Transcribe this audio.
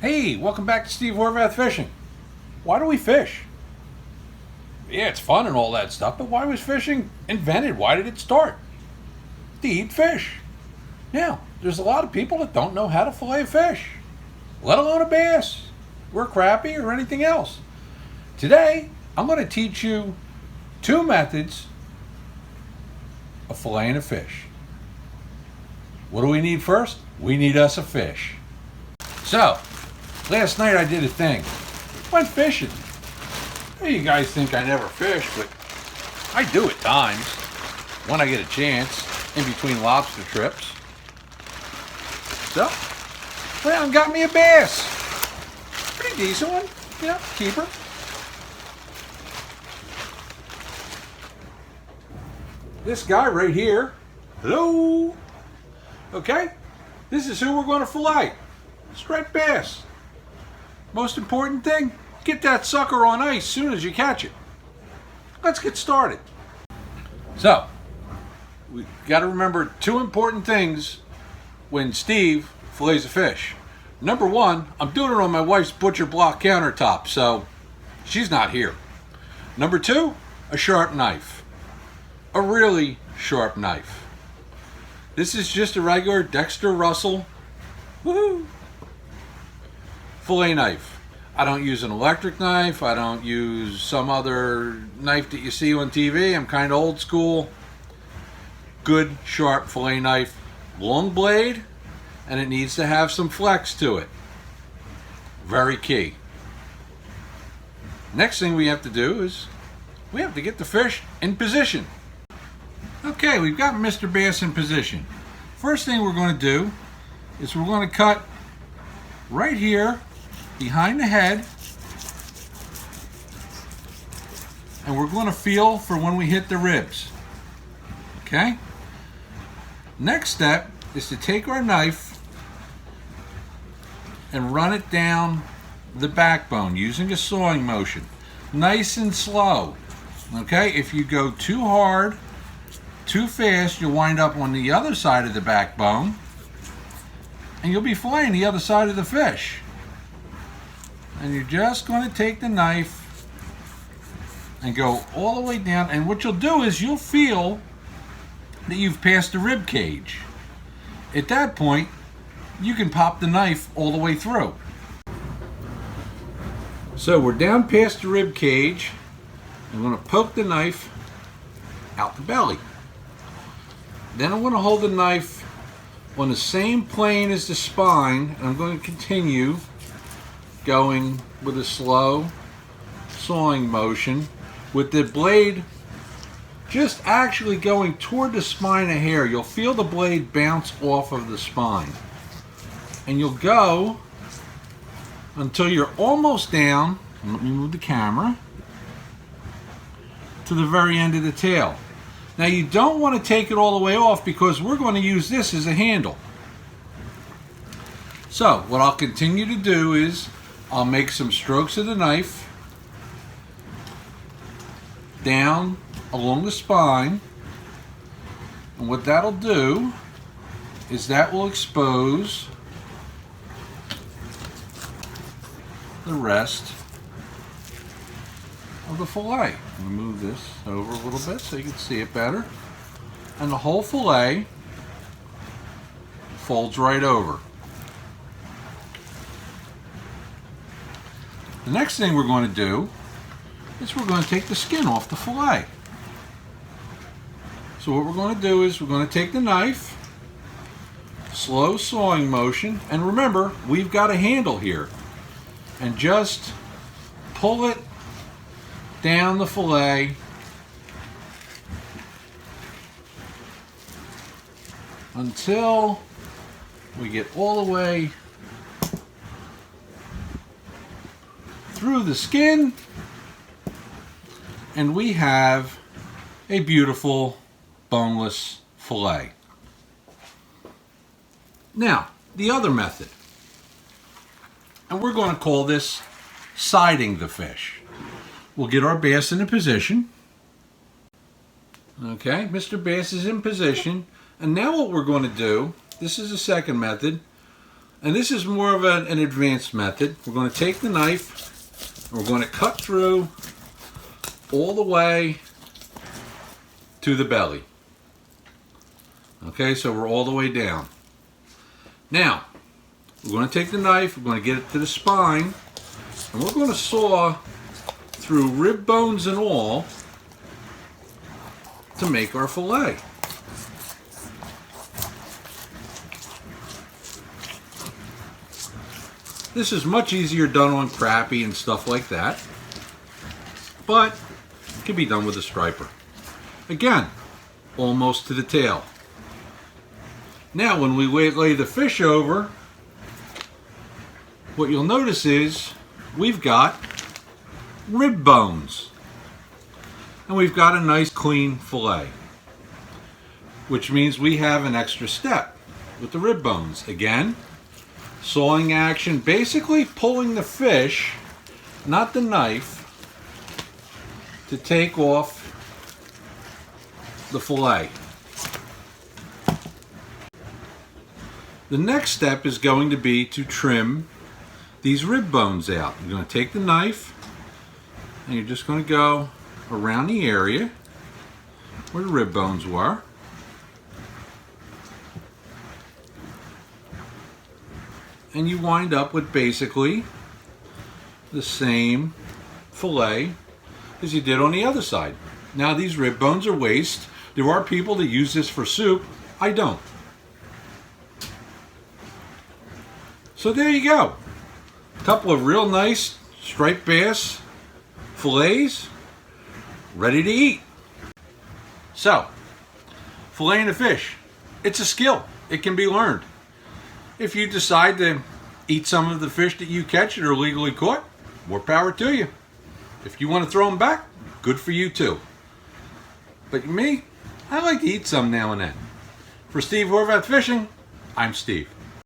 Hey, welcome back to Steve Horvath Fishing. Why do we fish? Yeah, it's fun and all that stuff, but why was fishing invented? Why did it start? To eat fish. Now, there's a lot of people that don't know how to fillet a fish, let alone a bass, or crappie, or anything else. Today, I'm going to teach you two methods of filleting a fish. What do we need first? We need us a fish. So, last night I did a thing. Went fishing. Hey, you guys think I never fish, but I do at times when I get a chance in between lobster trips. So, well, got me a bass. Pretty decent one, you know, keeper. This guy right here, hello. Okay, this is who we're going to fillet. Striped bass. Most important thing, get that sucker on ice as soon as you catch it. Let's get started. So, we got to remember two important things when Steve fillets a fish. Number one, I'm doing it on my wife's butcher block countertop, so she's not here. Number two, a sharp knife. A really sharp knife. This is just a regular Dexter Russell woohoo fillet knife. I don't use an electric knife. I don't use some other knife that you see on TV. I'm kind of old school. Good sharp fillet knife. Long blade, and it needs to have some flex to it. Very key. Next thing we have to do is we have to get the fish in position. Okay, we've got Mr. Bass in position. First thing we're going to do is we're going to cut right here behind the head, and we're going to feel for when we hit the ribs. Okay? Next step is to take our knife and run it down the backbone using a sawing motion. Nice and slow. Okay? If you go too hard, too fast, you'll wind up on the other side of the backbone and you'll be filleting the other side of the fish. And you're just going to take the knife and go all the way down, and what you'll do is you'll feel that you've passed the rib cage. At that point, you can pop the knife all the way through. So we're down past the rib cage. I'm going to poke the knife out the belly. Then I'm going to hold the knife on the same plane as the spine, and I'm going to continue going with a slow sawing motion with the blade just actually going toward the spine of hair. You'll feel the blade bounce off of the spine, and you'll go until you're almost down. Let me move the camera to the very end of the tail. Now you don't want to take it all the way off because we're going to use this as a handle. So what I'll continue to do is I'll make some strokes of the knife down along the spine, and what that'll do is that will expose the rest of the fillet. I'm going to move this over a little bit so you can see it better, and the whole fillet folds right over. The next thing we're going to do is we're going to take the skin off the fillet. So what we're going to do is we're going to take the knife, slow sawing motion, and remember, we've got a handle here, and just pull it down the fillet until we get all the way through the skin, and we have a beautiful boneless fillet. Now, the other method, and we're going to call this siding the fish. We'll get our bass in a position. Okay, Mr. Bass is in position, and now what we're going to do, this is the second method, And this is more of an advanced method. We're going to take the knife and we're going to cut through all the way to the belly. Okay, so we're all the way down. Now, we're going to take the knife, we're going to get it to the spine, and we're going to saw through rib bones and all to make our fillet. This is much easier done on crappie and stuff like that, but it can be done with a striper. Again, almost to the tail. Now when we lay the fish over, what you'll notice is we've got rib bones. And we've got a nice clean fillet, which means we have an extra step with the rib bones. Again, sawing action, basically pulling the fish, not the knife, to take off the fillet. The next step is going to be to trim these rib bones out. You're going to take the knife and you're just going to go around the area where the rib bones were. And you wind up with basically the same fillet as you did on the other side. Now these rib bones are waste. There are people that use this for soup. I don't. So there you go. A couple of real nice striped bass fillets ready to eat. So, filleting a fish, it's a skill. It can be learned. If you decide to eat some of the fish that you catch that are legally caught, more power to you. If you want to throw them back, good for you too. But me, I like to eat some now and then. For Steve Horvath Fishing, I'm Steve.